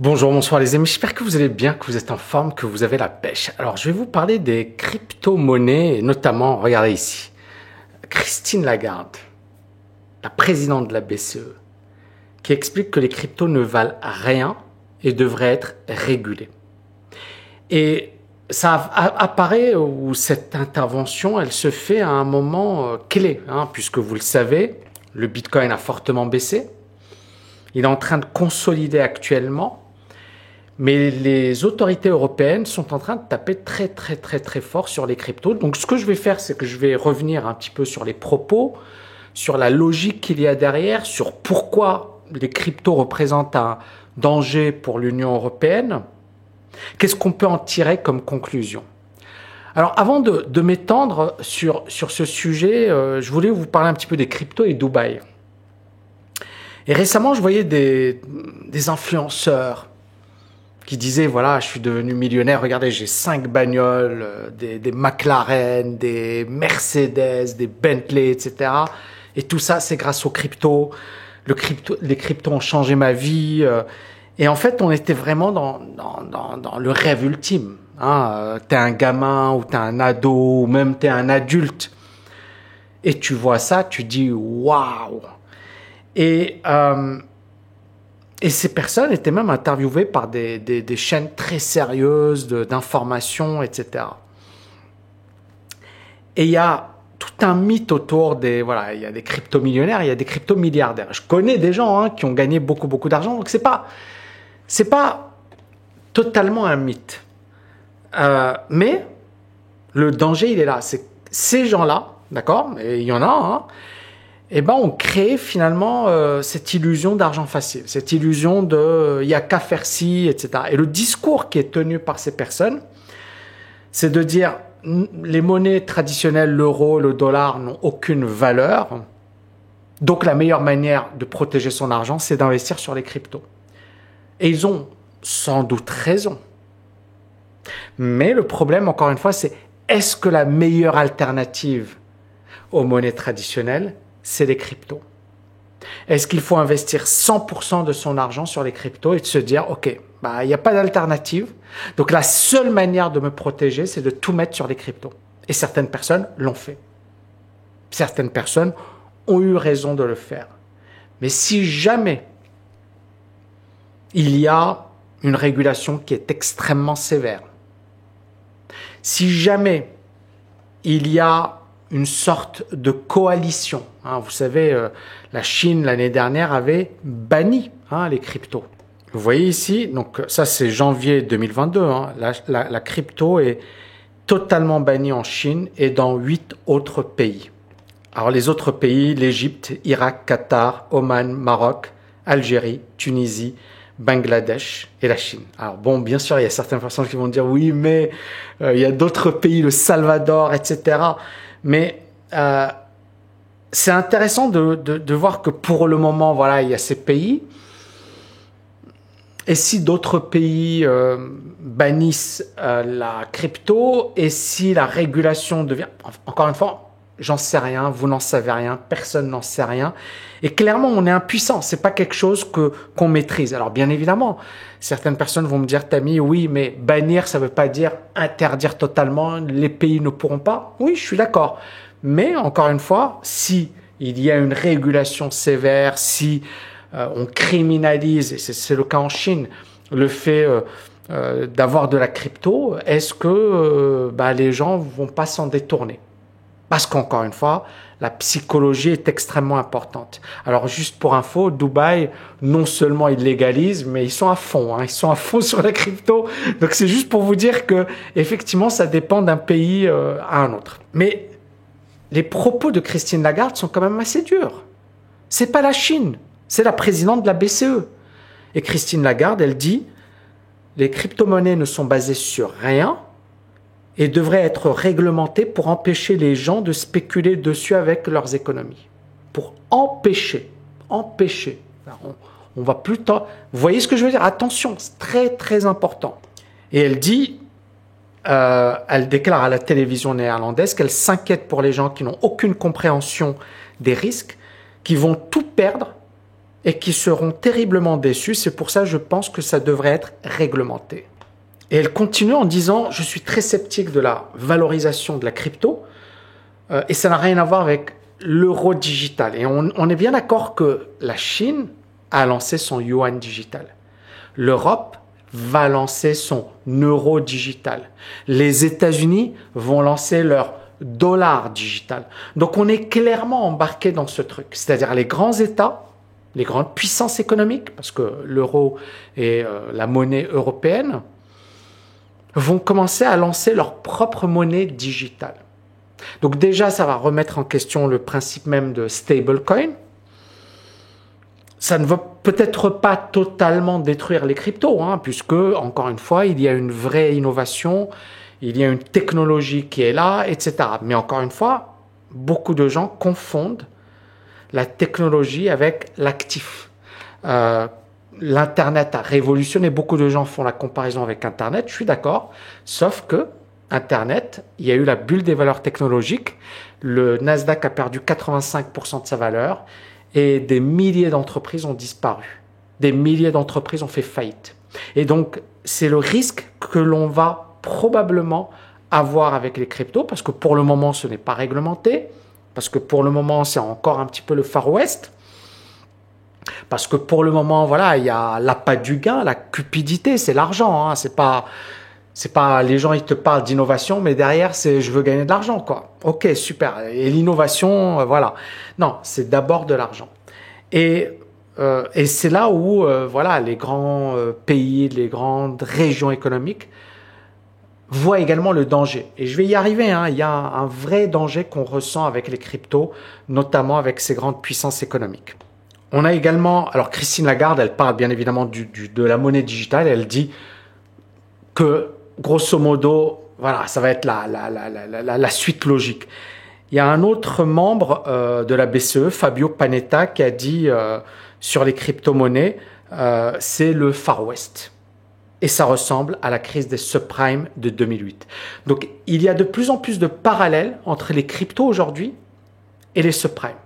Bonjour, bonsoir les amis, j'espère que vous allez bien, que vous êtes en forme, que vous avez la pêche. Alors je vais vous parler des crypto-monnaies, et notamment, regardez ici, Christine Lagarde, la présidente de la BCE, qui explique que les cryptos ne valent rien et devraient être régulés. Et ça apparaît, ou cette intervention, elle se fait à un moment clé, puisque vous le savez, le Bitcoin a fortement baissé, il est en train de consolider actuellement. Mais les autorités européennes sont en train de taper très fort sur les cryptos. Donc ce que je vais faire, c'est que je vais revenir un petit peu sur les propos, sur la logique qu'il y a derrière, sur pourquoi les cryptos représentent un danger pour l'Union européenne. Qu'est-ce qu'on peut en tirer comme conclusion? Alors avant de m'étendre sur ce sujet, je voulais vous parler un petit peu des cryptos et Dubaï. Et récemment, je voyais des influenceurs qui disait, voilà, je suis devenu millionnaire, regardez, j'ai 5 bagnoles, des McLaren, des Mercedes, des Bentley, etc. Et tout ça, c'est grâce aux cryptos. Les cryptos ont changé ma vie. Et en fait, on était vraiment dans le rêve ultime. T'es un gamin, ou t'es un ado, ou même t'es un adulte. Et tu vois ça, tu dis, waouh! Et ces personnes étaient même interviewées par des chaînes très sérieuses d'information, etc. Et il y a tout un mythe autour il y a des crypto-millionnaires, il y a des crypto-milliardaires. Je connais des gens qui ont gagné beaucoup d'argent, donc c'est pas totalement un mythe. Mais le danger, il est là. C'est ces gens-là, d'accord, et il y en a, on crée finalement cette illusion d'argent facile, cette illusion il y a qu'à faire ci, etc. Et le discours qui est tenu par ces personnes, c'est de dire les monnaies traditionnelles, l'euro, le dollar n'ont aucune valeur. Donc la meilleure manière de protéger son argent, c'est d'investir sur les cryptos. Et ils ont sans doute raison. Mais le problème, encore une fois, c'est est-ce que la meilleure alternative aux monnaies traditionnelles, c'est les cryptos? Est-ce qu'il faut investir 100% de son argent sur les cryptos et de se dire, ok, il n'y a pas d'alternative, donc la seule manière de me protéger, c'est de tout mettre sur les cryptos. Et certaines personnes l'ont fait. Certaines personnes ont eu raison de le faire. Mais si jamais il y a une régulation qui est extrêmement sévère, si jamais il y a une sorte de coalition. Vous savez, la Chine, l'année dernière, avait banni les cryptos. Vous voyez ici, donc ça c'est janvier 2022, la crypto est totalement bannie en Chine et dans 8 autres pays. Alors les autres pays, l'Égypte, Irak, Qatar, Oman, Maroc, Algérie, Tunisie, Bangladesh et la Chine. Alors bon, bien sûr, il y a certaines personnes qui vont dire oui, mais il y a d'autres pays, le Salvador, etc. Mais c'est intéressant de voir que pour le moment, voilà, il y a ces pays. Et si d'autres pays bannissent la crypto, et si la régulation devient... Encore une fois, j'en sais rien, vous n'en savez rien, personne n'en sait rien. Et clairement, on est impuissant. C'est pas quelque chose qu'on maîtrise. Alors bien évidemment, certaines personnes vont me dire, Tammy, oui, mais bannir, ça veut pas dire interdire totalement. Les pays ne pourront pas. Oui, je suis d'accord. Mais encore une fois, si il y a une régulation sévère, si on criminalise, et c'est le cas en Chine, le fait d'avoir de la crypto, est-ce que les gens vont pas s'en détourner? Parce qu'encore une fois, la psychologie est extrêmement importante. Alors juste pour info, Dubaï, non seulement ils légalisent, mais ils sont à fond. Ils sont à fond sur la crypto. Donc c'est juste pour vous dire que effectivement, ça dépend d'un pays à un autre. Mais les propos de Christine Lagarde sont quand même assez durs. C'est pas la Chine, c'est la présidente de la BCE. Et Christine Lagarde, elle dit, les crypto-monnaies ne sont basées sur rien et devraient être réglementées pour empêcher les gens de spéculer dessus avec leurs économies. Pour empêcher. Alors, on va plus tard. Vous voyez ce que je veux dire? Attention, c'est très important. Et elle dit, elle déclare à la télévision néerlandaise qu'elle s'inquiète pour les gens qui n'ont aucune compréhension des risques, qui vont tout perdre et qui seront terriblement déçus. C'est pour ça que je pense que ça devrait être réglementé. Et elle continue en disant « Je suis très sceptique de la valorisation de la crypto et ça n'a rien à voir avec l'euro digital. » Et on est bien d'accord que la Chine a lancé son yuan digital. L'Europe va lancer son euro digital. Les États-Unis vont lancer leur dollar digital. Donc on est clairement embarqué dans ce truc. C'est-à-dire les grands États, les grandes puissances économiques, parce que l'euro est la monnaie européenne, vont commencer à lancer leur propre monnaie digitale. Donc déjà, ça va remettre en question le principe même de stablecoin. Ça ne va peut-être pas totalement détruire les cryptos, puisque, encore une fois, il y a une vraie innovation, il y a une technologie qui est là, etc. Mais encore une fois, beaucoup de gens confondent la technologie avec l'actif. L'Internet a révolutionné, beaucoup de gens font la comparaison avec Internet, je suis d'accord, sauf que Internet, il y a eu la bulle des valeurs technologiques, le Nasdaq a perdu 85% de sa valeur et des milliers d'entreprises ont disparu. Des milliers d'entreprises ont fait faillite. Et donc, c'est le risque que l'on va probablement avoir avec les cryptos, parce que pour le moment, ce n'est pas réglementé, parce que pour le moment, c'est encore un petit peu le Far West, parce que pour le moment, voilà, il y a l'appât du gain, la cupidité, c'est l'argent. C'est pas les gens, ils te parlent d'innovation, mais derrière, c'est je veux gagner de l'argent, quoi. Ok, super. Et l'innovation, voilà. Non, c'est d'abord de l'argent. Et c'est là où, voilà, les grands pays, les grandes régions économiques voient également le danger. Et je vais y arriver. Il y a un vrai danger qu'on ressent avec les cryptos, notamment avec ces grandes puissances économiques. On a également, alors Christine Lagarde, elle parle bien évidemment de la monnaie digitale. Elle dit que, grosso modo, voilà, ça va être la suite logique. Il y a un autre membre de la BCE, Fabio Panetta, qui a dit sur les crypto-monnaies, c'est le Far West. Et ça ressemble à la crise des subprimes de 2008. Donc, il y a de plus en plus de parallèles entre les cryptos aujourd'hui et les subprimes.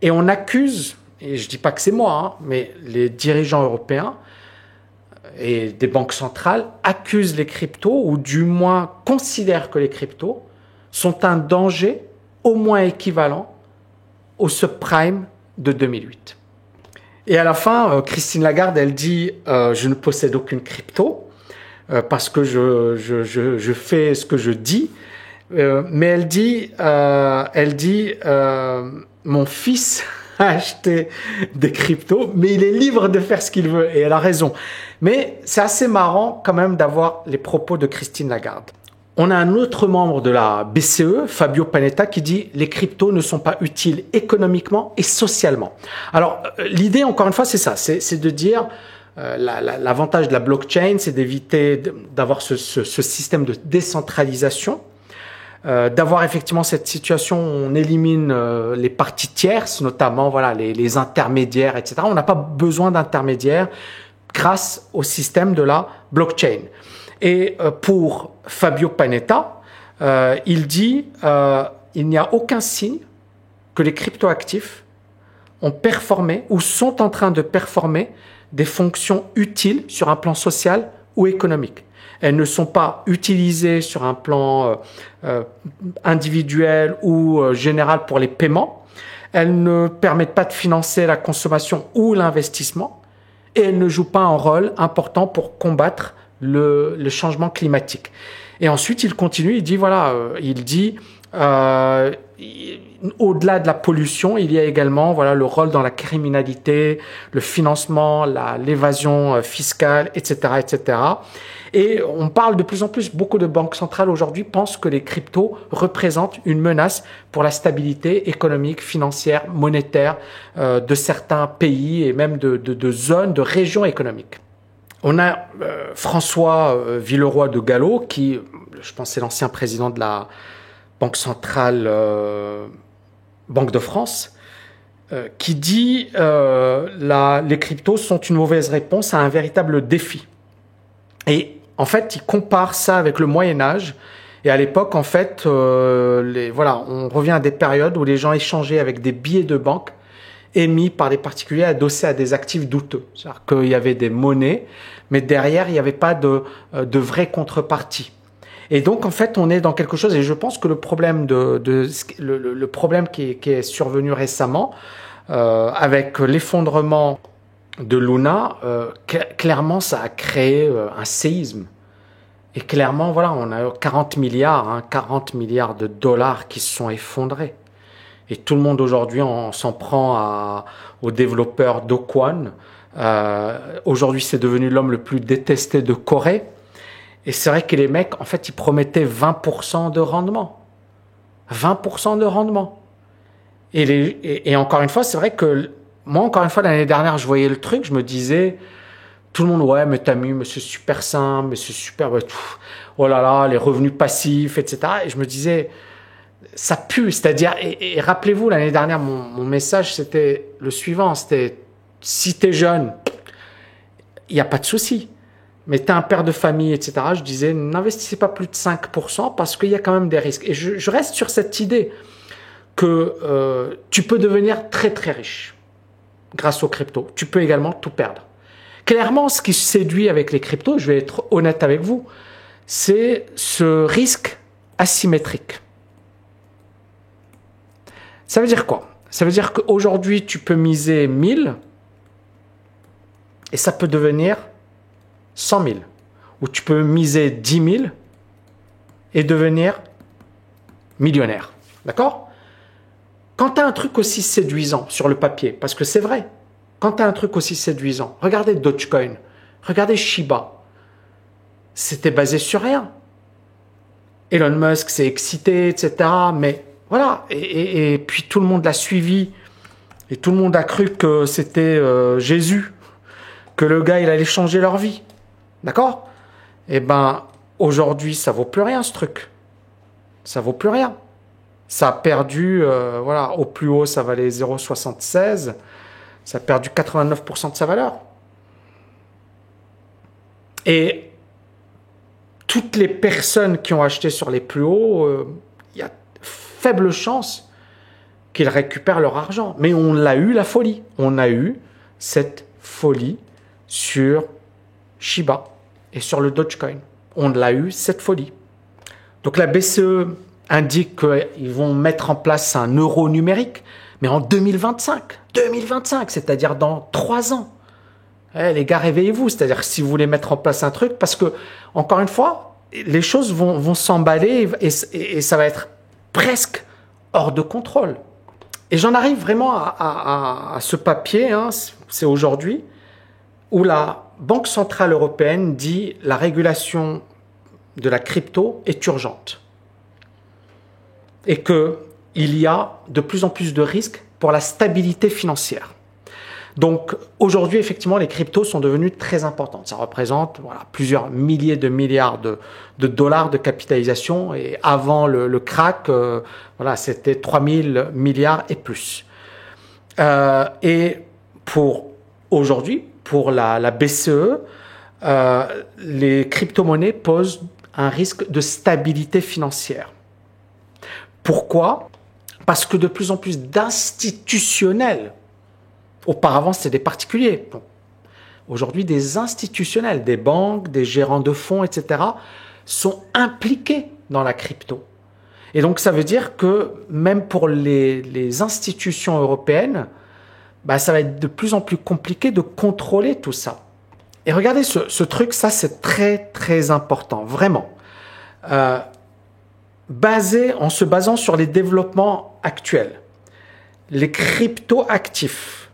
Et on accuse, et je dis pas que c'est moi, mais les dirigeants européens et des banques centrales accusent les cryptos, ou du moins considèrent que les cryptos sont un danger au moins équivalent au subprime de 2008. Et à la fin, Christine Lagarde, elle dit je ne possède aucune crypto parce que je fais ce que je dis. Mais elle dit mon fils a acheté des cryptos, mais il est libre de faire ce qu'il veut. Et elle a raison. Mais c'est assez marrant quand même d'avoir les propos de Christine Lagarde. On a un autre membre de la BCE, Fabio Panetta, qui dit « Les cryptos ne sont pas utiles économiquement et socialement ». Alors, l'idée, encore une fois, c'est ça. C'est de dire l'avantage de la blockchain, c'est d'éviter d'avoir ce système de décentralisation, d'avoir effectivement cette situation où on élimine les parties tierces, notamment voilà les intermédiaires, etc. On n'a pas besoin d'intermédiaires grâce au système de la blockchain. Et pour Fabio Panetta, il dit il n'y a aucun signe que les cryptoactifs ont performé ou sont en train de performer des fonctions utiles sur un plan social ou économique. Elles ne sont pas utilisées sur un plan individuel ou général pour les paiements. Elles ne permettent pas de financer la consommation ou l'investissement. Et elles ne jouent pas un rôle important pour combattre le changement climatique. Et ensuite, il continue, il dit, voilà, au-delà de la pollution, il y a également voilà, le rôle dans la criminalité, le financement, l'évasion fiscale, etc., etc. Et on parle de plus en plus, beaucoup de banques centrales aujourd'hui pensent que les cryptos représentent une menace pour la stabilité économique, financière, monétaire de certains pays et même de zones, de régions économiques. On a François Villeroy de Galhau, qui, je pense, c'est l'ancien président de la Banque centrale, Banque de France, qui dit les cryptos sont une mauvaise réponse à un véritable défi. Et en fait, il compare ça avec le Moyen-Âge. Et à l'époque, en fait, on revient à des périodes où les gens échangeaient avec des billets de banque émis par des particuliers adossés à des actifs douteux. C'est-à-dire qu'il y avait des monnaies, mais derrière, il n'y avait pas de vraie contrepartie. Et donc, en fait, on est dans quelque chose, et je pense que le problème, le problème qui est survenu récemment, avec l'effondrement de Luna, clairement, ça a créé un séisme. Et clairement, voilà, on a 40 milliards, 40 milliards de dollars qui se sont effondrés. Et tout le monde aujourd'hui s'en prend aux développeurs d'Okwon. Aujourd'hui, c'est devenu l'homme le plus détesté de Corée. Et c'est vrai que les mecs, en fait, ils promettaient 20% de rendement. 20% de rendement. Et encore une fois, c'est vrai que moi, encore une fois, l'année dernière, je voyais le truc, je me disais, tout le monde, ouais, mais t'as mis, mais c'est super simple, mais c'est super, oh là là, les revenus passifs, etc. Et je me disais, ça pue, c'est-à-dire, et rappelez-vous, l'année dernière, mon message, c'était le suivant, c'était, si t'es jeune, il n'y a pas de souci. Mais t'es un père de famille, etc. Je disais, n'investissez pas plus de 5% parce qu'il y a quand même des risques. Et je reste sur cette idée que tu peux devenir très très riche grâce aux cryptos. Tu peux également tout perdre. Clairement, ce qui séduit avec les cryptos, je vais être honnête avec vous, c'est ce risque asymétrique. Ça veut dire quoi? Ça veut dire qu'aujourd'hui, tu peux miser 1000 et ça peut devenir 100 000. Ou tu peux miser 10 000 et devenir millionnaire. D'accord? Quand tu as un truc aussi séduisant sur le papier, parce que c'est vrai, quand tu as un truc aussi séduisant, regardez Dogecoin, regardez Shiba, c'était basé sur rien. Elon Musk s'est excité, etc. Mais voilà, et puis tout le monde l'a suivi, et tout le monde a cru que c'était Jésus, que le gars, il allait changer leur vie. D'accord? Eh ben, aujourd'hui, ça vaut plus rien, ce truc. Ça vaut plus rien. Ça a perdu, voilà, au plus haut, ça valait 0,76. Ça a perdu 89% de sa valeur. Et toutes les personnes qui ont acheté sur les plus hauts, il y a faible chance qu'ils récupèrent leur argent. Mais on l'a eu, la folie. On a eu cette folie sur Shiba et sur le Dogecoin. On l'a eu, cette folie. Donc la BCE indique qu'ils vont mettre en place un euro numérique, mais en 2025. 2025, c'est-à-dire dans 3 ans. Les gars, réveillez-vous. C'est-à-dire si vous voulez mettre en place un truc, parce que, encore une fois, les choses vont s'emballer et ça va être presque hors de contrôle. Et j'en arrive vraiment à ce papier, hein, c'est aujourd'hui, où la Banque Centrale Européenne dit la régulation de la crypto est urgente. Et qu'il y a de plus en plus de risques pour la stabilité financière. Donc aujourd'hui, effectivement, les cryptos sont devenus très importantes. Ça représente plusieurs milliers de milliards de dollars de capitalisation. Et avant le crack, c'était 3000 milliards et plus. Et pour aujourd'hui, pour la BCE, les crypto-monnaies posent un risque de stabilité financière. Pourquoi? Parce que de plus en plus d'institutionnels, auparavant c'était des particuliers, aujourd'hui des institutionnels, des banques, des gérants de fonds, etc., sont impliqués dans la crypto. Et donc ça veut dire que même pour les institutions européennes, ça va être de plus en plus compliqué de contrôler tout ça. Et regardez ce truc, ça c'est très très important, vraiment. En se basant sur les développements actuels, les crypto-actifs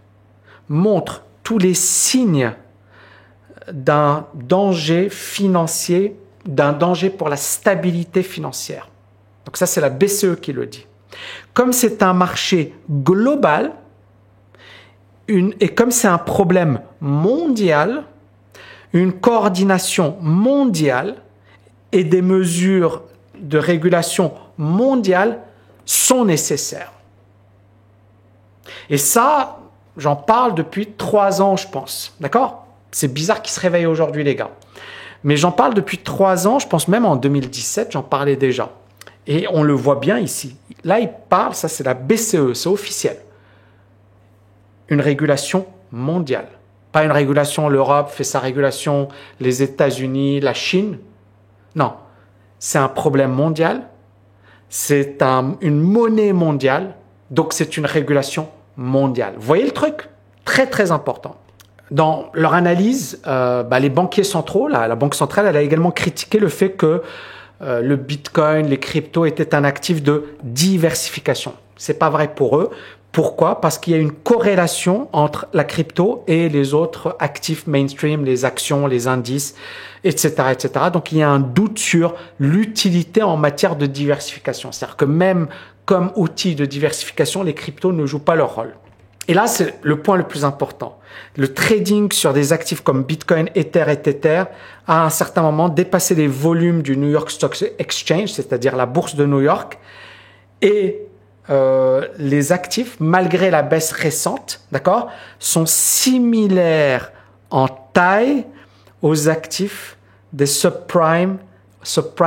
montrent tous les signes d'un danger financier, d'un danger pour la stabilité financière. Donc ça, c'est la BCE qui le dit. Comme c'est un marché global, et comme c'est un problème mondial, une coordination mondiale et des mesures de régulation mondiale sont nécessaires. Et ça, j'en parle depuis 3 ans, je pense. D'accord? C'est bizarre qu'ils se réveillent aujourd'hui, les gars. Mais j'en parle depuis 3 ans, je pense même en 2017, j'en parlais déjà. Et on le voit bien ici. Là, il parle, ça c'est la BCE, c'est officiel. une régulation mondiale. Pas une régulation, l'Europe fait sa régulation, les États-Unis, la Chine. Non, c'est un problème mondial, c'est une monnaie mondiale, donc c'est une régulation mondiale. Vous voyez le truc? Très très important. Dans leur analyse, les banquiers centraux, la Banque centrale, elle a également critiqué le fait que le Bitcoin, les cryptos étaient un actif de diversification. C'est pas vrai pour eux. Pourquoi? Parce qu'il y a une corrélation entre la crypto et les autres actifs mainstream, les actions, les indices, etc., etc. Donc, il y a un doute sur l'utilité en matière de diversification. C'est-à-dire que même comme outil de diversification, les cryptos ne jouent pas leur rôle. Et là, c'est le point le plus important. Le trading sur des actifs comme Bitcoin, Ether et Tether a à un certain moment dépassé les volumes du New York Stock Exchange, c'est-à-dire la bourse de New York, et les actifs, malgré la baisse récente, d'accord, sont similaires en taille aux actifs des subprime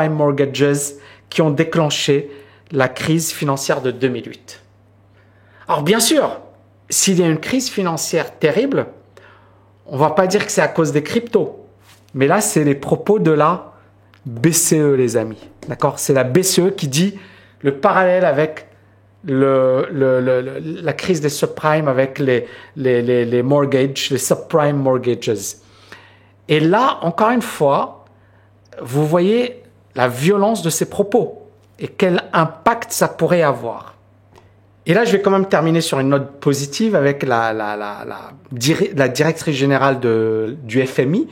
mortgages qui ont déclenché la crise financière de 2008. Alors bien sûr, s'il y a une crise financière terrible, on va pas dire que c'est à cause des cryptos, mais là c'est les propos de la BCE, les amis, d'accord? C'est la BCE qui dit le parallèle avec la crise des subprimes avec les mortgages, les subprime mortgages. Et là, encore une fois, vous voyez la violence de ces propos et quel impact ça pourrait avoir. Et là, je vais quand même terminer sur une note positive avec la directrice générale du FMI,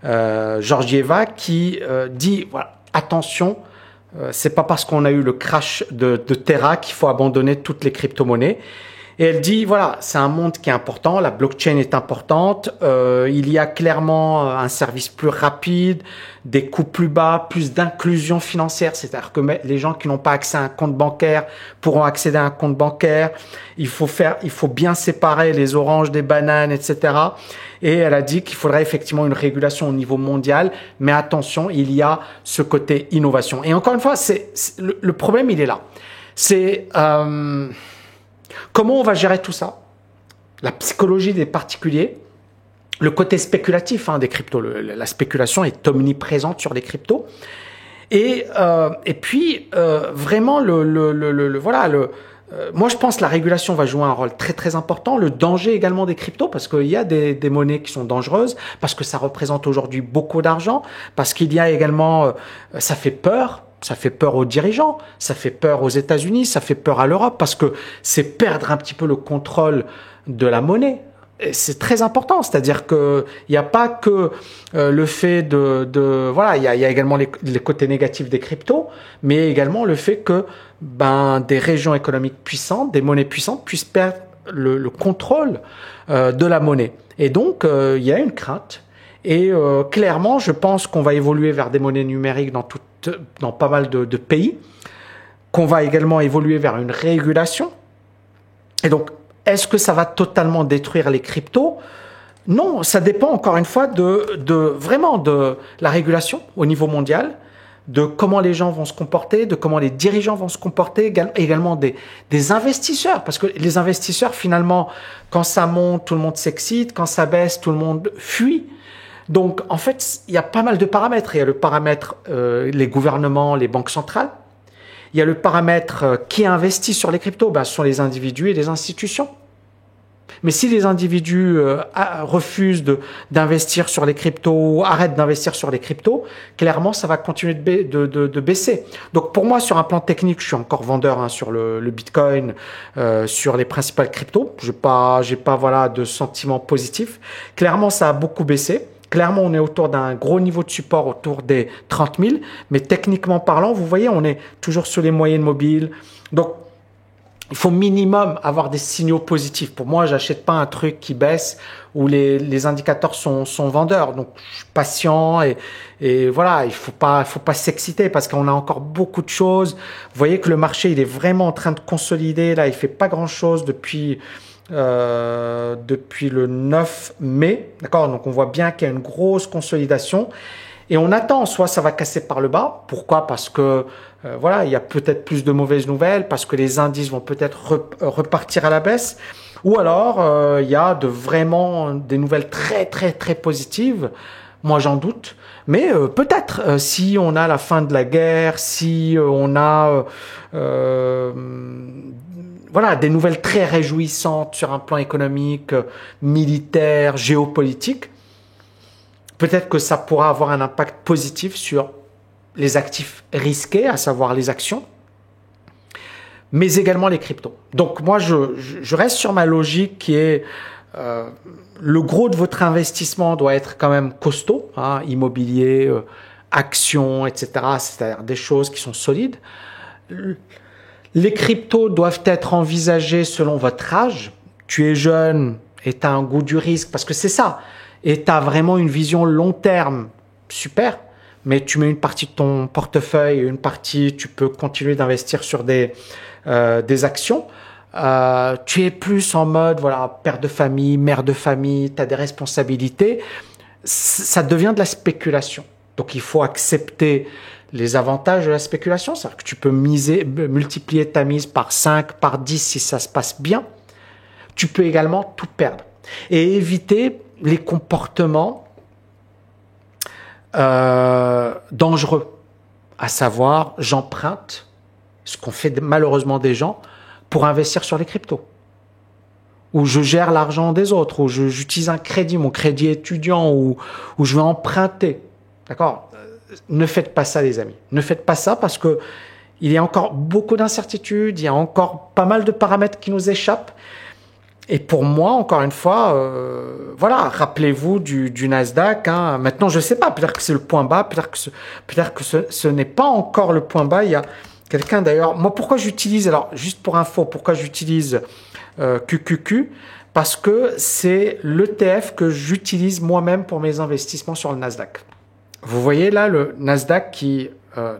Georgieva, qui dit, voilà, attention, c'est pas parce qu'on a eu le crash de Terra qu'il faut abandonner toutes les crypto-monnaies. Et elle dit, voilà, c'est un monde qui est important, la blockchain est importante, il y a clairement un service plus rapide, des coûts plus bas, plus d'inclusion financière, c'est-à-dire que les gens qui n'ont pas accès à un compte bancaire pourront accéder à un compte bancaire, il faut bien séparer les oranges des bananes, etc. Et elle a dit qu'il faudrait effectivement une régulation au niveau mondial, mais attention, il y a ce côté innovation. Et encore une fois, le problème, il est là. C'est comment on va gérer tout ça? La psychologie des particuliers, le côté spéculatif des cryptos. La spéculation est omniprésente sur les cryptos. Et puis, vraiment, moi, je pense que la régulation va jouer un rôle très, très important. Le danger également des cryptos, parce qu'il y a des monnaies qui sont dangereuses, parce que ça représente aujourd'hui beaucoup d'argent, parce qu'il y a également, ça fait peur. Ça fait peur aux dirigeants, ça fait peur aux États-Unis, ça fait peur à l'Europe parce que c'est perdre un petit peu le contrôle de la monnaie. C'est très important, c'est-à-dire que il n'y a pas que le fait voilà, il y a également les côtés négatifs des cryptos, mais également le fait que des régions économiques puissantes, des monnaies puissantes puissent perdre le contrôle de la monnaie. Et donc il y a une crainte. Et clairement, je pense qu'on va évoluer vers des monnaies numériques dans pas mal de pays, qu'on va également évoluer vers une régulation. Et donc, est-ce que ça va totalement détruire les cryptos? Non, ça dépend encore une fois vraiment de la régulation au niveau mondial, de comment les gens vont se comporter, de comment les dirigeants vont se comporter, également des investisseurs. Parce que les investisseurs, finalement, quand ça monte, tout le monde s'excite, quand ça baisse, tout le monde fuit. Donc, en fait, il y a pas mal de paramètres. Il y a le paramètre les gouvernements, les banques centrales. Il y a le paramètre qui investit sur les cryptos. Ce sont les individus et les institutions. Mais si les individus refusent d'investir sur les cryptos, arrêtent d'investir sur les cryptos, clairement, ça va continuer de baisser. Donc, pour moi, sur un plan technique, je suis encore vendeur sur le Bitcoin, sur les principales cryptos. J'ai pas de sentiment positif. Clairement, ça a beaucoup baissé. Clairement, on est autour d'un gros niveau de support autour des 30 000. Mais techniquement parlant, vous voyez, on est toujours sur les moyennes mobiles. Donc, il faut minimum avoir des signaux positifs. Pour moi, j'achète pas un truc qui baisse où les indicateurs sont vendeurs. Donc, je suis patient et voilà, il faut pas s'exciter parce qu'on a encore beaucoup de choses. Vous voyez que le marché, il est vraiment en train de consolider. Là, il fait pas grand chose depuis le 9 mai. D'accord? Donc, on voit bien qu'il y a une grosse consolidation. Et on attend, soit ça va casser par le bas. Pourquoi? Parce que voilà, il y a peut-être plus de mauvaises nouvelles, parce que les indices vont peut-être repartir à la baisse. Ou alors, il y a vraiment des nouvelles très très très positives. Moi, j'en doute. Mais peut-être, si on a la fin de la guerre, si on a voilà, des nouvelles très réjouissantes sur un plan économique, militaire, géopolitique, peut-être que ça pourra avoir un impact positif sur les actifs risqués, à savoir les actions, mais également les cryptos. Donc moi, je reste sur ma logique qui est le gros de votre investissement doit être quand même costaud, hein, immobilier, actions, etc. C'est-à-dire des choses qui sont solides. Les cryptos doivent être envisagés selon votre âge. Tu es jeune et tu as un goût du risque, parce que c'est ça. Et tu as vraiment une vision long terme, super. Mais tu mets une partie de ton portefeuille, une partie, tu peux continuer d'investir sur des actions. Tu es plus en mode, voilà, père de famille, mère de famille, tu as des responsabilités. Ça devient de la spéculation. Donc il faut accepter les avantages de la spéculation, c'est-à-dire que tu peux multiplier ta mise par 5, par 10 si ça se passe bien. Tu peux également tout perdre. Et éviter les comportements dangereux, à savoir j'emprunte, ce qu'on fait malheureusement des gens, pour investir sur les cryptos, ou je gère l'argent des autres, ou j'utilise un crédit, mon crédit étudiant, ou je vais emprunter. D'accord? Ne faites pas ça, les amis. Ne faites pas ça, parce que il y a encore beaucoup d'incertitudes, il y a encore pas mal de paramètres qui nous échappent. Et pour moi, encore une fois, voilà, rappelez-vous du Nasdaq. Hein. Maintenant, je ne sais pas, peut-être que c'est le point bas, peut-être que ce n'est pas encore le point bas. Il y a quelqu'un d'ailleurs, moi pourquoi j'utilise, alors juste pour info, pourquoi j'utilise QQQ? Parce que c'est l'ETF que j'utilise moi-même pour mes investissements sur le Nasdaq. Vous voyez là le Nasdaq qui,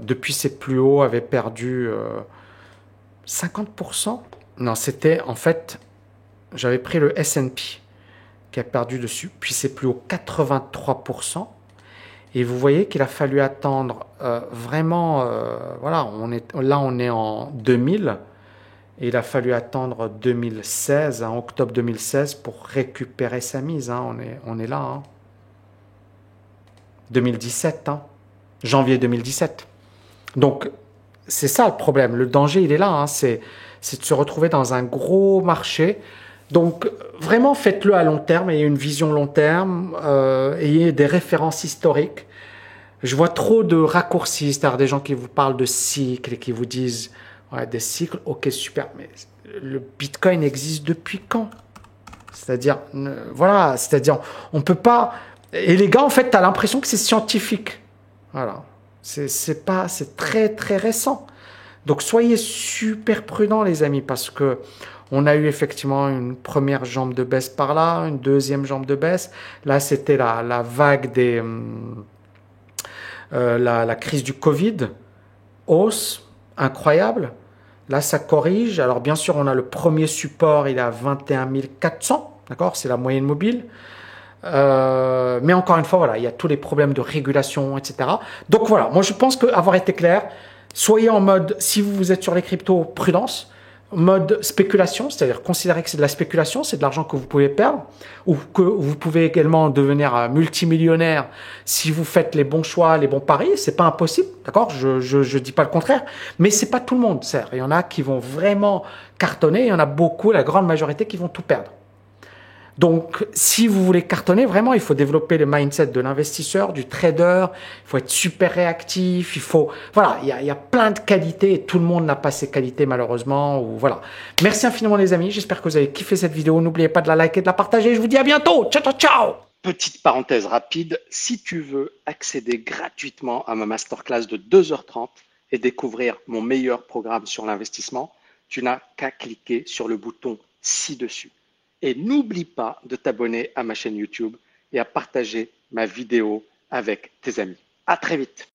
depuis ses plus hauts, avait perdu 50%. Non, c'était en fait, j'avais pris le S&P qui a perdu dessus, puis c'est plus haut 83%. Et vous voyez qu'il a fallu attendre vraiment, voilà, on est en 2000, et il a fallu attendre 2016, en octobre 2016, pour récupérer sa mise. Hein, on est là. Hein. 2017, hein, janvier 2017. Donc, c'est ça le problème. Le danger, il est là. Hein, c'est de se retrouver dans un gros marché. Donc, vraiment, faites-le à long terme, ayez une vision long terme, ayez des références historiques. Je vois trop de raccourcis, c'est-à-dire des gens qui vous parlent de cycles et qui vous disent ouais, des cycles, ok, super, mais le Bitcoin existe depuis quand? C'est-à-dire, voilà, c'est-à-dire, on peut pas. Et les gars, en fait, tu as l'impression que c'est scientifique. Voilà. C'est très, très récent. Donc, soyez super prudents, les amis, parce que on a eu effectivement une première jambe de baisse par là, une deuxième jambe de baisse. Là, c'était la vague des... la crise du Covid. Hausse incroyable. Là, ça corrige. Alors, bien sûr, on a le premier support, il est à 21 400. D'accord? C'est la moyenne mobile. Mais encore une fois, voilà, il y a tous les problèmes de régulation, etc. Donc voilà, moi je pense qu'avoir été clair, soyez en mode, si vous êtes sur les cryptos, prudence, mode spéculation, c'est-à-dire considérez que c'est de la spéculation, c'est de l'argent que vous pouvez perdre, ou que vous pouvez également devenir multimillionnaire si vous faites les bons choix, les bons paris, c'est pas impossible, d'accord? Je dis pas le contraire, mais c'est pas tout le monde, c'est-à-dire, il y en a qui vont vraiment cartonner, il y en a beaucoup, la grande majorité qui vont tout perdre. Donc, si vous voulez cartonner, vraiment, il faut développer le mindset de l'investisseur, du trader. Il faut être super réactif. Il faut, voilà, il y a plein de qualités et tout le monde n'a pas ces qualités malheureusement. Ou voilà. Merci infiniment les amis. J'espère que vous avez kiffé cette vidéo. N'oubliez pas de la liker, de la partager. Je vous dis à bientôt. Ciao, ciao, ciao. Petite parenthèse rapide, si tu veux accéder gratuitement à ma masterclass de 2h30 et découvrir mon meilleur programme sur l'investissement, tu n'as qu'à cliquer sur le bouton ci-dessus. Et n'oublie pas de t'abonner à ma chaîne YouTube et à partager ma vidéo avec tes amis. À très vite.